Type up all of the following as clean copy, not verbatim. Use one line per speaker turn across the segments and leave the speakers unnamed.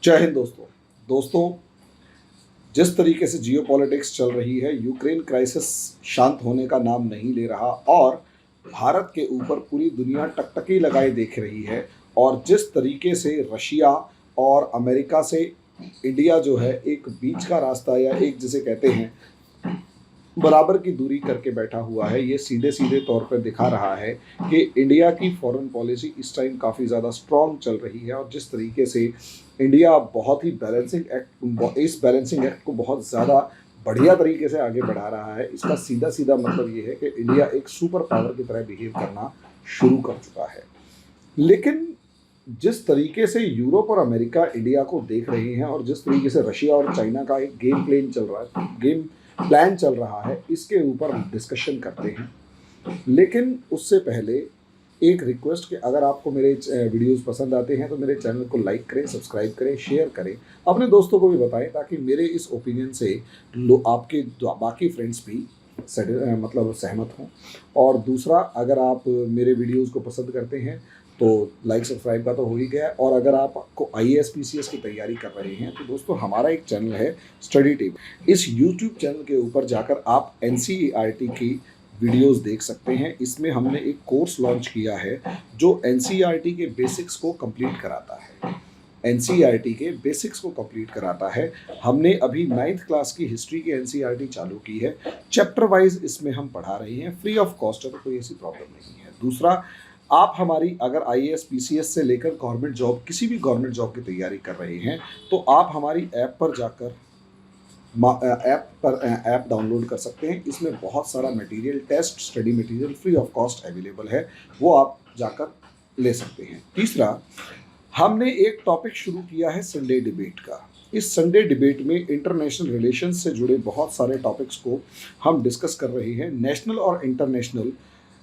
जय हिंद दोस्तों। दोस्तों, जिस तरीके से जियोपॉलिटिक्स चल रही है, यूक्रेन क्राइसिस शांत होने का नाम नहीं ले रहा और भारत के ऊपर पूरी दुनिया टकटकी लगाए देख रही है। और जिस तरीके से रशिया और अमेरिका से इंडिया जो है एक बीच का रास्ता या एक जिसे कहते हैं बराबर की दूरी करके बैठा हुआ है, ये सीधे सीधे तौर पर दिखा रहा है कि इंडिया की फॉरेन पॉलिसी इस टाइम काफ़ी ज़्यादा स्ट्रॉन्ग चल रही है। और जिस तरीके से इंडिया बहुत ही इस बैलेंसिंग एक्ट को बहुत ज़्यादा बढ़िया तरीके से आगे बढ़ा रहा है, इसका सीधा सीधा मतलब ये है कि इंडिया एक सुपर पावर की तरह बिहेव करना शुरू कर चुका है। लेकिन जिस तरीके से यूरोप और अमेरिका इंडिया को देख रहे हैं और जिस तरीके से रशिया और चाइना का एक गेम प्लान चल रहा है, इसके ऊपर डिस्कशन करते हैं। लेकिन उससे पहले एक रिक्वेस्ट कि अगर आपको मेरे वीडियोस पसंद आते हैं तो मेरे चैनल को लाइक करें, सब्सक्राइब करें, शेयर करें, अपने दोस्तों को भी बताएं ताकि मेरे इस ओपिनियन से आपके बाकी फ्रेंड्स भी मतलब सहमत हों। और दूसरा, अगर आप मेरे वीडियोस को पसंद करते हैं तो लाइक सब्सक्राइब का तो हो ही गया है। और अगर आपको IAS PCS की तैयारी कर रहे हैं तो दोस्तों हमारा एक चैनल है स्टडी टिप। इस YouTube चैनल के ऊपर जाकर आप NCERT की वीडियोस देख सकते हैं। इसमें हमने एक कोर्स लॉन्च किया है जो NCERT के बेसिक्स को कंप्लीट कराता है। NCERT के बेसिक्स को कंप्लीट कराता है। हमने अभी 9th क्लास की हिस्ट्री की NCERT चालू की है। चैप्टर वाइज इसमें हम पढ़ा रहे हैं, फ्री ऑफ कॉस्ट है, तो कोई ऐसी प्रॉब्लम नहीं है। दूसरा, आप हमारी अगर IAS PCS से लेकर गवर्नमेंट जॉब, किसी भी गवर्नमेंट जॉब की तैयारी कर रहे हैं तो आप हमारी ऐप पर जाकर ऐप डाउनलोड कर सकते हैं। इसमें बहुत सारा material, test study material free of cost available है, वो आप जाकर ले सकते हैं। तीसरा, हमने एक टॉपिक शुरू किया है संडे डिबेट का। इस संडे डिबेट में इंटरनेशनल रिलेशंस से जुड़े बहुत सारे टॉपिक्स को हम डिस्कस कर रहे हैं। नेशनल और इंटरनेशनल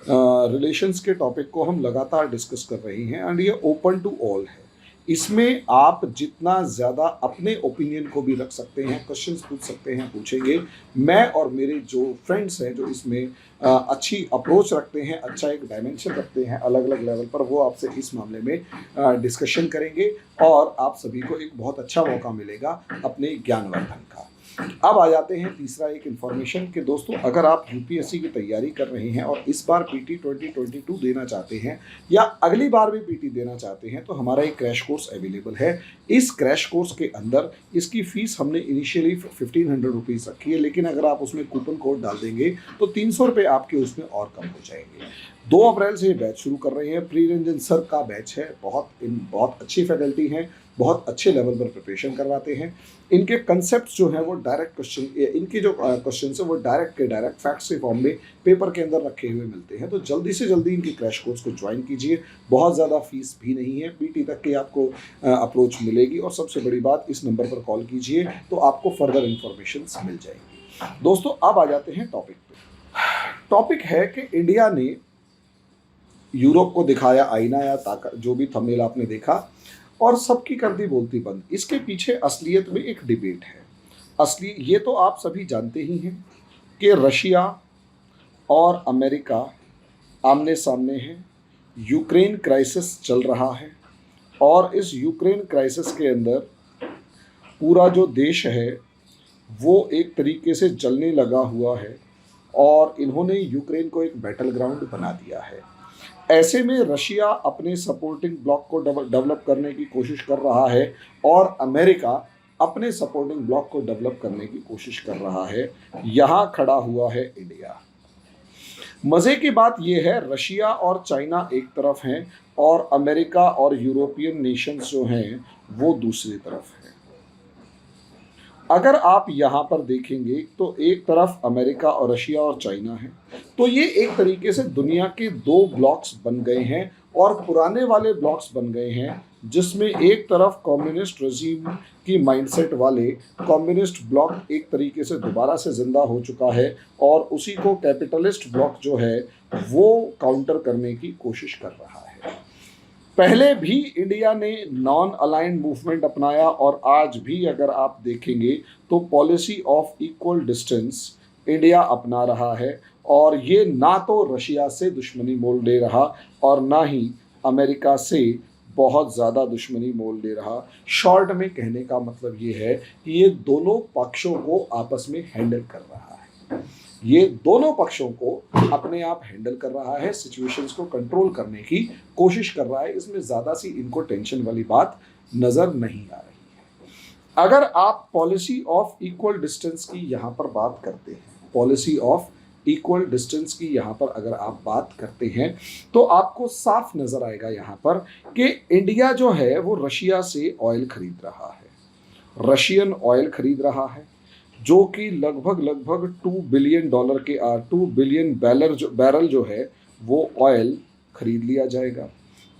रिलेशंस के टॉपिक को हम लगातार डिस्कस कर रहे हैं एंड ये ओपन टू ऑल है। इसमें आप जितना ज़्यादा अपने ओपिनियन को भी रख सकते हैं, क्वेश्चंस पूछ सकते हैं, पूछेंगे। मैं और मेरे जो फ्रेंड्स हैं जो इसमें अच्छी अप्रोच रखते हैं, अच्छा एक डायमेंशन रखते हैं अलग अलग लेवल पर, वो आपसे इस मामले में डिस्कशन करेंगे और आप सभी को एक बहुत अच्छा मौका मिलेगा अपने ज्ञानवर्धन का। अब आ जाते हैं तीसरा एक इन्फॉर्मेशन कि दोस्तों, अगर आप UPSC की तैयारी कर रहे हैं और इस बार PT 2022 देना चाहते हैं या अगली बार भी PT देना चाहते हैं तो हमारा एक क्रैश कोर्स अवेलेबल है। इस क्रैश कोर्स के अंदर इसकी फ़ीस हमने इनिशियली 1500 रुपीज़ रखी है, लेकिन अगर आप उसमें कूपन कोड डाल देंगे तो 300 रुपये आपके उसमें और कम हो जाएंगे। 2 अप्रैल से ये बैच शुरू कर रहे हैं। प्री रंजन सर का बैच है, बहुत अच्छी फैकल्टी हैं, बहुत अच्छे लेवल पर प्रिपरेशन करवाते हैं। इनके कंसेप्ट जो हैं वो डायरेक्ट क्वेश्चन, इनके जो क्वेश्चन है वो डायरेक्ट के डायरेक्ट फैक्ट्स के फॉर्म में पेपर के अंदर रखे हुए मिलते हैं। तो जल्दी से जल्दी इनके क्रैश कोर्स को ज्वाइन कीजिए। बहुत ज़्यादा फीस भी नहीं है, PT तक की आपको अप्रोच मिलेगी। और सबसे बड़ी बात, इस नंबर पर कॉल कीजिए तो आपको फर्दर इन्फॉर्मेशन मिल जाएगी। दोस्तों, अब आ जाते हैं टॉपिक पे। टॉपिक है कि इंडिया ने यूरोप को दिखाया आईना या ताकत, जो भी थंबनेल आपने देखा, और सबकी कर दी बोलती बंद। इसके पीछे असलियत में एक डिबेट है। असली ये तो आप सभी जानते ही हैं कि रशिया और अमेरिका आमने सामने हैं। यूक्रेन क्राइसिस चल रहा है और इस यूक्रेन क्राइसिस के अंदर पूरा जो देश है वो एक तरीके से जलने लगा हुआ है और इन्होंने यूक्रेन को एक बैटल ग्राउंड बना दिया है। ऐसे में रशिया अपने सपोर्टिंग ब्लॉक को डेवलप करने की कोशिश कर रहा है और अमेरिका अपने सपोर्टिंग ब्लॉक को डेवलप करने की कोशिश कर रहा है। यहाँ खड़ा हुआ है इंडिया। मज़े की बात यह है, रशिया और चाइना एक तरफ हैं और अमेरिका और यूरोपियन नेशंस जो हैं वो दूसरी तरफ हैं। अगर आप यहाँ पर देखेंगे तो एक तरफ अमेरिका और रशिया और चाइना है, तो ये एक तरीके से दुनिया के 2 ब्लॉक्स बन गए हैं और पुराने वाले ब्लॉक्स बन गए हैं, जिसमें एक तरफ कम्युनिस्ट रजीम की माइंडसेट वाले कम्युनिस्ट ब्लॉक एक तरीके से दोबारा से जिंदा हो चुका है और उसी को कैपिटलिस्ट ब्लॉक जो है वो काउंटर करने की कोशिश कर रहा है। पहले भी इंडिया ने नॉन अलाइंड मूवमेंट अपनाया और आज भी अगर आप देखेंगे तो policy of equal distance India अपना रहा है और ये ना तो रशिया से दुश्मनी मोल ले रहा और ना ही अमेरिका से बहुत ज़्यादा दुश्मनी मोल ले रहा। शॉर्ट में कहने का मतलब ये है कि ये दोनों पक्षों को आपस में हैंडल कर रहा है, ये दोनों पक्षों को अपने आप हैंडल कर रहा है, सिचुएशंस को कंट्रोल करने की कोशिश कर रहा है। इसमें ज़्यादा सी इनको टेंशन वाली बात नज़र नहीं आ रही है। अगर आप पॉलिसी ऑफ इक्वल डिस्टेंस की यहाँ पर बात करते हैं, पॉलिसी ऑफ इक्वल डिस्टेंस की यहाँ पर अगर आप बात करते हैं तो आपको साफ नजर आएगा यहाँ पर कि इंडिया जो है वो रशिया से ऑयल खरीद रहा है, रशियन ऑयल खरीद रहा है, जो कि लगभग $2 बिलियन के 2 बिलियन बैरल जो है वो ऑयल खरीद लिया जाएगा।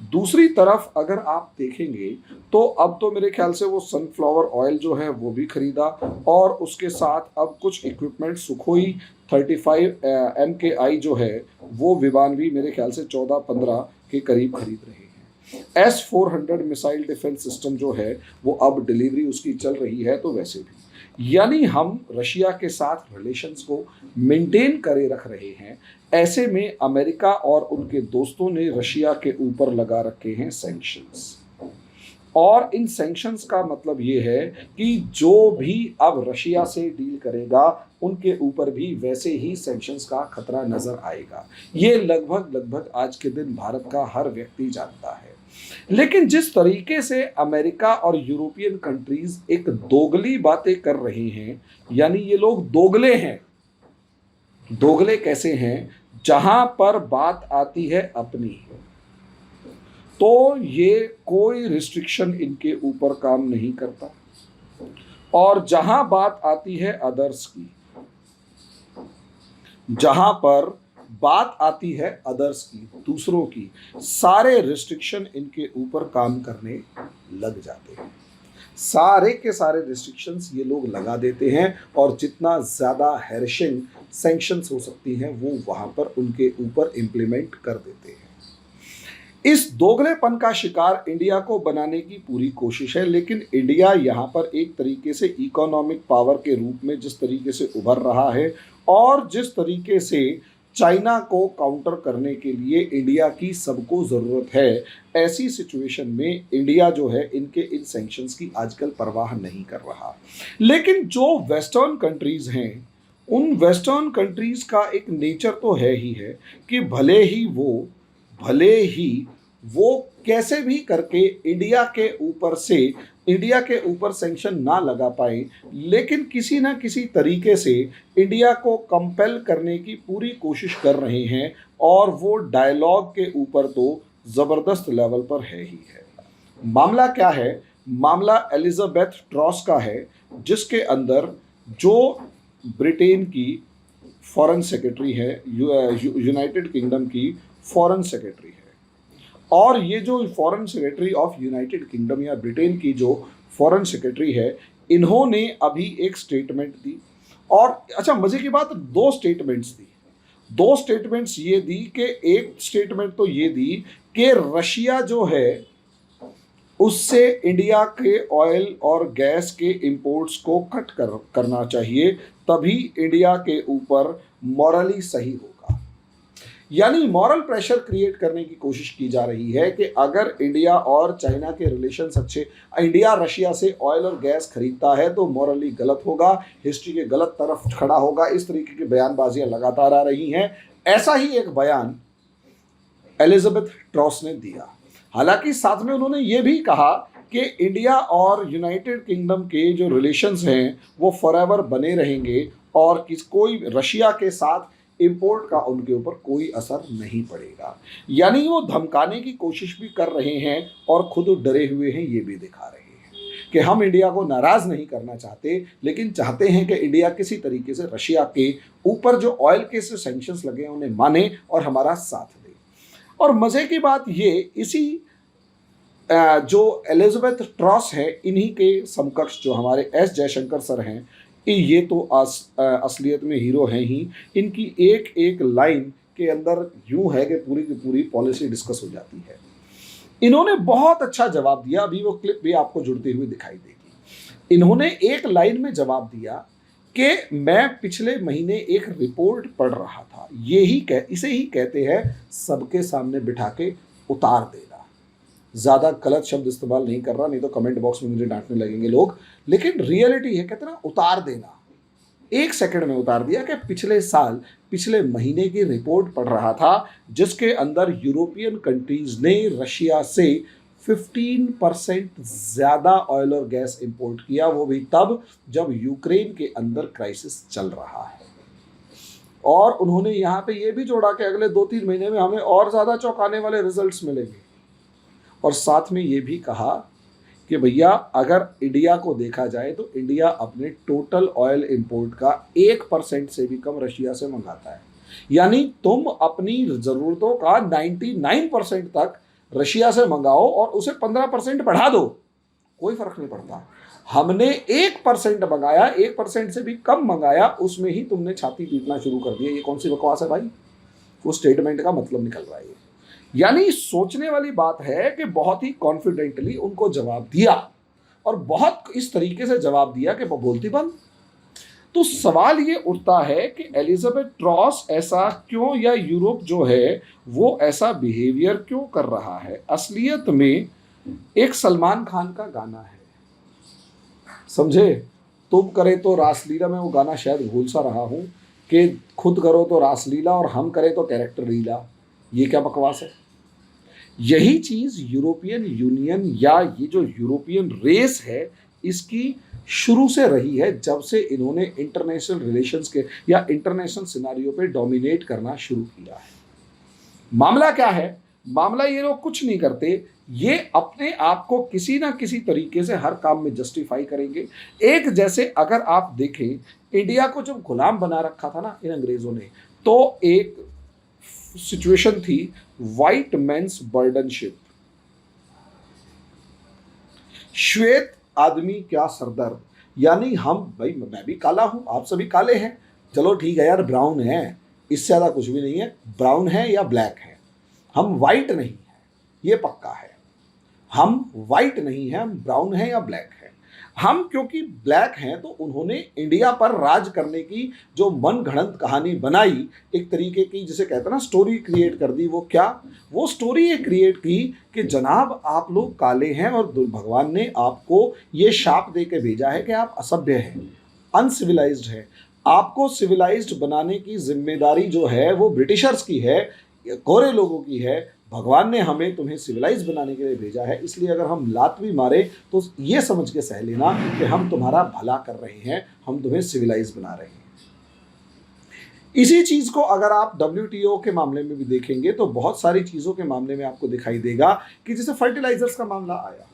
दूसरी तरफ अगर आप देखेंगे तो अब तो मेरे ख्याल से वो सनफ्लावर ऑयल जो है वो भी खरीदा, और उसके साथ अब कुछ इक्विपमेंट सुखोई 35 MKI जो है वो विमान भी मेरे ख्याल से 14-15 के करीब खरीद रहे हैं। S-400 मिसाइल डिफेंस सिस्टम जो है वो अब डिलीवरी उसकी चल रही है। तो वैसे भी यानी हम रशिया के साथ रिलेशंस को मेंटेन करे रख रहे हैं। ऐसे में अमेरिका और उनके दोस्तों ने रशिया के ऊपर लगा रखे हैं सैंक्शंस, और इन सैंक्शंस का मतलब ये है कि जो भी अब रशिया से डील करेगा उनके ऊपर भी वैसे ही सैंक्शंस का खतरा नजर आएगा। ये लगभग आज के दिन भारत का हर व्यक्ति जानता है। लेकिन जिस तरीके से अमेरिका और यूरोपियन कंट्रीज एक दोगली बातें कर रहे हैं, यानी ये लोग दोगले हैं। दोगले कैसे हैं? जहां पर बात आती है अपनी, तो ये कोई रिस्ट्रिक्शन इनके ऊपर काम नहीं करता, और जहां बात आती है अदर्स की, जहां पर बात आती है अदर्स की, दूसरों की, सारे रिस्ट्रिक्शन इनके ऊपर काम करने लग जाते हैं। सारे के सारे रिस्ट्रिक्शंस ये लोग लगा देते हैं, और जितना ज़्यादा हैरिशिंग सैंक्शंस हो सकती हैं वो वहाँ पर उनके ऊपर इम्प्लीमेंट कर देते हैं। इस दोगलेपन का शिकार इंडिया को बनाने की पूरी कोशिश है, लेकिन इंडिया यहाँ पर एक तरीके से इकोनॉमिक पावर के रूप में जिस तरीके से उभर रहा है, और जिस तरीके से चाइना को काउंटर करने के लिए इंडिया की सबको ज़रूरत है, ऐसी सिचुएशन में इंडिया जो है इनके इन सैंक्शंस की आजकल परवाह नहीं कर रहा। लेकिन जो वेस्टर्न कंट्रीज़ हैं, उन वेस्टर्न कंट्रीज़ का एक नेचर तो है ही है कि भले ही वो कैसे भी करके इंडिया के ऊपर सैंक्शन ना लगा पाए, लेकिन किसी ना किसी तरीके से इंडिया को कंपेल करने की पूरी कोशिश कर रहे हैं, और वो डायलॉग के ऊपर तो ज़बरदस्त लेवल पर है ही है। मामला क्या है? मामला एलिजाबेथ ट्रॉस का है, जिसके अंदर जो ब्रिटेन की फॉरेन सेक्रेटरी है, यूनाइटेड किंगडम की फॉरेन सेक्रेटरी है, और ये जो foreign secretary of United kingdom या ब्रिटेन की जो फॉरेन सेक्रेटरी है, इन्होंने अभी एक स्टेटमेंट दी। और अच्छा, मजे की बात, दो स्टेटमेंट्स ये दी कि एक स्टेटमेंट तो ये दी कि रशिया जो है उससे इंडिया के ऑयल और गैस के इंपोर्ट्स को कट करना चाहिए, तभी इंडिया के ऊपर मॉरली सही होगा। यानी मॉरल प्रेशर क्रिएट करने की कोशिश की जा रही है कि अगर इंडिया और चाइना के रिलेशंस अच्छे, इंडिया रशिया से ऑयल और गैस खरीदता है तो मॉरली गलत होगा, हिस्ट्री के गलत तरफ खड़ा होगा। इस तरीके की बयानबाजियां लगातार आ रही हैं। ऐसा ही एक बयान एलिजाबेथ ट्रॉस ने दिया। हालांकि साथ में उन्होंने ये भी कहा कि इंडिया और यूनाइटेड किंगडम के जो रिलेशंस हैं वो फॉरएवर बने रहेंगे, और कोई रशिया के साथ इंपोर्ट का उनके ऊपर कोई असर नहीं पड़ेगा। यानी वो धमकाने की कोशिश भी कर रहे हैं और खुद डरे हुए हैं, ये भी दिखा रहे हैं कि हम इंडिया को नाराज़ नहीं करना चाहते, लेकिन चाहते हैं कि इंडिया किसी तरीके से रशिया के ऊपर जो ऑयल के से सैंक्शंस लगे हैं उन्हें माने और हमारा साथ दे। और मज़े की बात ये, इसी जो एलिजाबेथ ट्रॉस है, इन्हीं के समकक्ष जो हमारे एस जयशंकर सर हैं, ये तो असलियत में हीरो हैं ही। इनकी एक एक लाइन के अंदर यूं है कि पूरी की पूरी पॉलिसी डिस्कस हो जाती है। इन्होंने बहुत अच्छा जवाब दिया, अभी वो क्लिप भी आपको जुड़ती हुई दिखाई देगी। इन्होंने एक लाइन में जवाब दिया कि मैं पिछले महीने एक रिपोर्ट पढ़ रहा था, इसे ही कहते हैं सबके सामने बिठा के उतार देना। ज़्यादा गलत शब्द इस्तेमाल नहीं कर रहा, नहीं तो कमेंट बॉक्स में मुझे डांटने लगेंगे लोग, लेकिन रियलिटी है, कहते हैं ना उतार देना, 1 सेकंड में उतार दिया कि पिछले साल पिछले महीने की रिपोर्ट पढ़ रहा था जिसके अंदर यूरोपियन कंट्रीज ने रशिया से 15% ज़्यादा ऑयल और गैस इंपोर्ट किया, वो भी तब जब यूक्रेन के अंदर क्राइसिस चल रहा है। और उन्होंने यहाँ पे ये भी जोड़ा कि अगले 2-3 महीने में हमें और ज़्यादा चौंकाने वाले रिजल्ट्स मिलेंगे, और साथ में ये भी कहा कि भैया अगर इंडिया को देखा जाए तो इंडिया अपने टोटल ऑयल इंपोर्ट का 1% से भी कम रशिया से मंगाता है, यानी तुम अपनी ज़रूरतों का 99% तक रशिया से मंगाओ और उसे 15% बढ़ा दो, कोई फर्क नहीं पड़ता। हमने 1% मंगाया, 1% से भी कम मंगाया, उसमें ही तुमने छाती पीटना शुरू कर दिया। ये कौन सी बकवास है भाई? वो स्टेटमेंट का मतलब निकल रहा है। यानी सोचने वाली बात है कि बहुत ही कॉन्फिडेंटली उनको जवाब दिया, और बहुत इस तरीके से जवाब दिया कि बोलती बंद। तो सवाल ये उठता है कि एलिजाबेथ ट्रॉस ऐसा क्यों, या यूरोप जो है वो ऐसा बिहेवियर क्यों कर रहा है? असलियत में एक सलमान खान का गाना है, समझे, तुम करे तो रासलीला, में वो गाना शायद भूल सा रहा हूं कि खुद करो तो रासलीला और हम करें तो कैरेक्टर लीला। ये क्या बकवास है? यही चीज यूरोपियन यूनियन या ये जो यूरोपियन रेस है इसकी शुरू से रही है, जब से इन्होंने इंटरनेशनल रिलेशंस के या इंटरनेशनल सिनारियो पे डोमिनेट करना शुरू किया है। मामला क्या है? मामला ये लोग कुछ नहीं करते, ये अपने आप को किसी ना किसी तरीके से हर काम में जस्टिफाई करेंगे। एक जैसे अगर आप देखें, इंडिया को जब गुलाम बना रखा था ना इन अंग्रेजों ने, तो एक सिचुएशन थी व्हाइट मेंस बर्डनशिप, श्वेत आदमी क्या सरदर्द, यानी हम, भाई मैं भी काला हूं, आप सभी काले हैं, चलो ठीक है यार, ब्राउन है, इससे ज़्यादा कुछ भी नहीं है, ब्राउन है या ब्लैक है, हम वाइट नहीं है, ये पक्का है। हम वाइट नहीं है, हम ब्राउन है या ब्लैक है। हम क्योंकि ब्लैक हैं तो उन्होंने इंडिया पर राज करने की जो मन घड़ंत कहानी बनाई, एक तरीके की जिसे कहते हैं ना स्टोरी क्रिएट कर दी। वो क्या? वो स्टोरी ये क्रिएट की कि जनाब आप लोग काले हैं और भगवान ने आपको ये शाप दे के भेजा है कि आप असभ्य हैं, अनसिविलाइज्ड है। आपको सिविलाइज्ड बनाने की जिम्मेदारी जो है वो ब्रिटिशर्स की है, गोरे लोगों की है। भगवान ने हमें तुम्हें सिविलाइज बनाने के लिए भेजा है, इसलिए अगर हम लात भी मारे तो ये समझ के सह लेना कि हम तुम्हारा भला कर रहे हैं, हम तुम्हें सिविलाइज बना रहे हैं। इसी चीज़ को अगर आप WTO के मामले में भी देखेंगे तो बहुत सारी चीज़ों के मामले में आपको दिखाई देगा कि जैसे फर्टिलाइजर्स का मामला आया,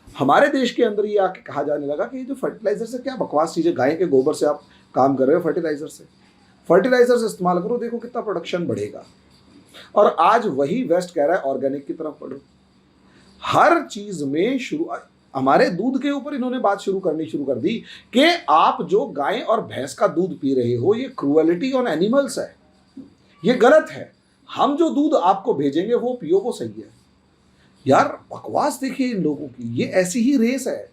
हमारे देश के अंदर ये आके कहा जाने लगा कि ये जो फर्टिलाइजर्स है क्या बकवास चीज़ है, गाय के गोबर से आप काम कर रहे हो, फर्टिलाइजर्स इस्तेमाल करो, देखो कितना प्रोडक्शन बढ़ेगा। और आज वही वेस्ट कह रहा है ऑर्गेनिक की तरफ बढ़ो। हर चीज में शुरू, हमारे दूध के ऊपर इन्होंने बात शुरू कर दी कि आप जो गाय और भैंस का दूध पी रहे हो ये क्रूएलिटी ऑन एनिमल्स है, ये गलत है। हम जो दूध आपको भेजेंगे वो पियो, वो सही है। यार बकवास देखिए इन लोगों की, ये ऐसी ही रेस है।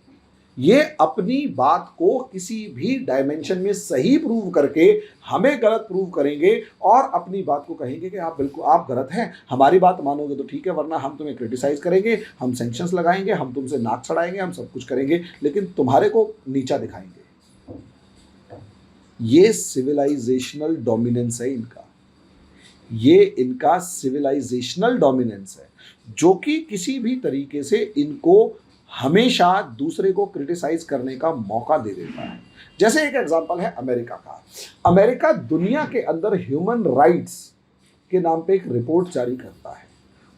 ये अपनी बात को किसी भी डायमेंशन में सही प्रूव करके हमें गलत प्रूव करेंगे और अपनी बात को कहेंगे कि आप बिल्कुल आप गलत हैं, हमारी बात मानोगे तो ठीक है, वरना हम तुम्हें क्रिटिसाइज करेंगे, हम सैंक्शंस लगाएंगे, हम तुमसे नाक चढ़ाएंगे, हम सब कुछ करेंगे, लेकिन तुम्हारे को नीचा दिखाएंगे। ये सिविलाइजेशनल डोमिनेंस है इनका, ये इनका सिविलाइजेशनल डोमिनेंस है जो कि किसी भी तरीके से इनको हमेशा दूसरे को क्रिटिसाइज करने का मौका दे देता है। जैसे एक एग्जांपल है अमेरिका का। अमेरिका दुनिया के अंदर ह्यूमन राइट्स के नाम पे एक रिपोर्ट जारी करता है।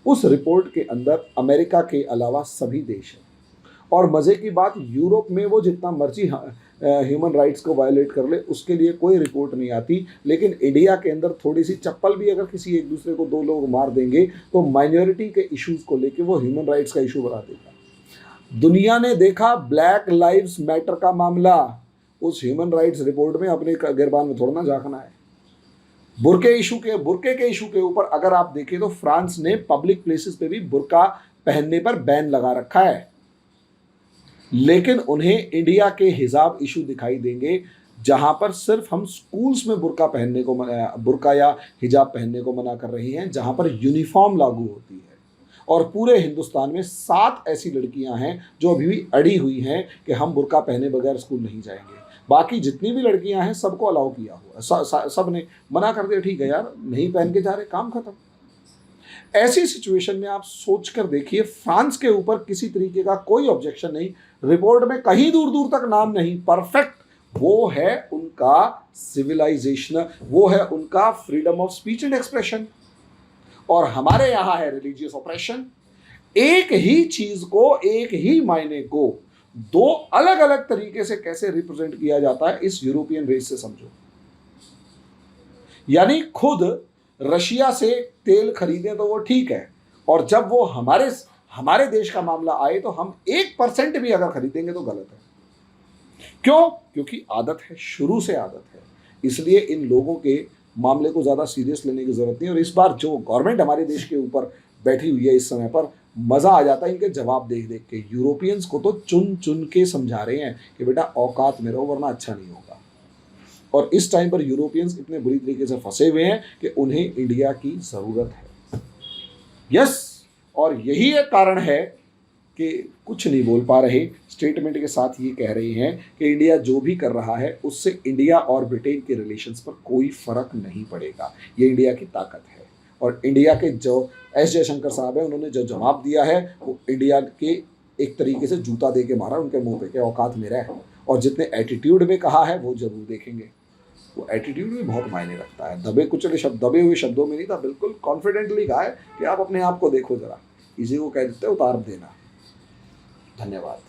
उस रिपोर्ट के अंदर अमेरिका के अलावा सभी देश हैं, और मज़े की बात यूरोप में वो जितना मर्जी ह्यूमन राइट्स को वायलेट कर ले उसके लिए कोई रिपोर्ट नहीं आती, लेकिन इंडिया के अंदर थोड़ी सी चप्पल भी अगर किसी एक दूसरे को दो लोग मार देंगे तो माइनॉरिटी के इश्यूज़ को लेके वो ह्यूमन राइट्स का इशू बना देगा। दुनिया ने देखा ब्लैक लाइव्स मैटर का मामला, उस ह्यूमन राइट्स रिपोर्ट में अपने गिरबान में थोड़ा ना झांकना है। बुरके के इशू के ऊपर अगर आप देखें तो फ्रांस ने पब्लिक प्लेसेस पे भी बुरका पहनने पर बैन लगा रखा है, लेकिन उन्हें इंडिया के हिजाब इशू दिखाई देंगे जहां पर सिर्फ हम स्कूल्स में बुरका या हिजाब पहनने को मना कर रहे हैं, जहां पर यूनिफॉर्म लागू होती है। और पूरे हिंदुस्तान में 7 ऐसी लड़कियां हैं जो अभी भी अड़ी हुई हैं कि हम बुर्का पहने बगैर स्कूल नहीं जाएंगे। बाकी जितनी भी लड़कियां हैं सबको अलाउ किया हुआ, सब ने मना कर दिया, ठीक है यार नहीं पहन के जा रहे, काम खत्म। ऐसी सिचुएशन में आप सोच कर देखिए, फ्रांस के ऊपर किसी तरीके का कोई ऑब्जेक्शन नहीं, रिपोर्ट में कहीं दूर दूर तक नाम नहीं, परफेक्ट। वो है उनका सिविलाइजेशन, वो है उनका freedom of speech and expression. और हमारे यहां है रिलीजियस ऑपरेशन। एक ही चीज को, एक ही मायने को दो अलग अलग तरीके से कैसे रिप्रेजेंट किया जाता है, इस यूरोपियन रेस से समझो। यानी खुद रशिया से तेल खरीदें तो वो ठीक है, और जब वो हमारे देश का मामला आए तो हम 1% भी अगर खरीदेंगे तो गलत है। क्यों? क्योंकि आदत है, शुरू से आदत है। इसलिए इन लोगों के मामले को ज़्यादा सीरियस लेने की ज़रूरत नहीं। और इस बार जो गवर्नमेंट हमारे देश के ऊपर बैठी हुई है इस समय पर, मज़ा आ जाता है इनके जवाब देख देख के। यूरोपियंस को तो चुन चुन के समझा रहे हैं कि बेटा औकात में रहो वरना अच्छा नहीं होगा। और इस टाइम पर यूरोपियंस इतने बुरी तरीके से फंसे हुए हैं कि उन्हें इंडिया की ज़रूरत है। यस, और यही एक कारण है कि कुछ नहीं बोल पा रहे, स्टेटमेंट के साथ ये कह रहे हैं कि इंडिया जो भी कर रहा है उससे इंडिया और ब्रिटेन के रिलेशंस पर कोई फर्क नहीं पड़ेगा। ये इंडिया की ताकत है। और इंडिया के जो एस जयशंकर साहब हैं, उन्होंने जो जवाब दिया है वो इंडिया के एक तरीके से जूता दे के मारा उनके मुंह पे कि औकात मेरा है। और जितने एटीट्यूड में कहा है वो जरूर देखेंगे, वो एटीट्यूड भी बहुत मायने रखता है। दबे कुचले शब्द, दबे हुए शब्दों में नहीं था, बिल्कुल कॉन्फिडेंटली कहा है कि आप अपने आप को देखो जरा, किसी को कह देते उतार देना। धन्यवाद।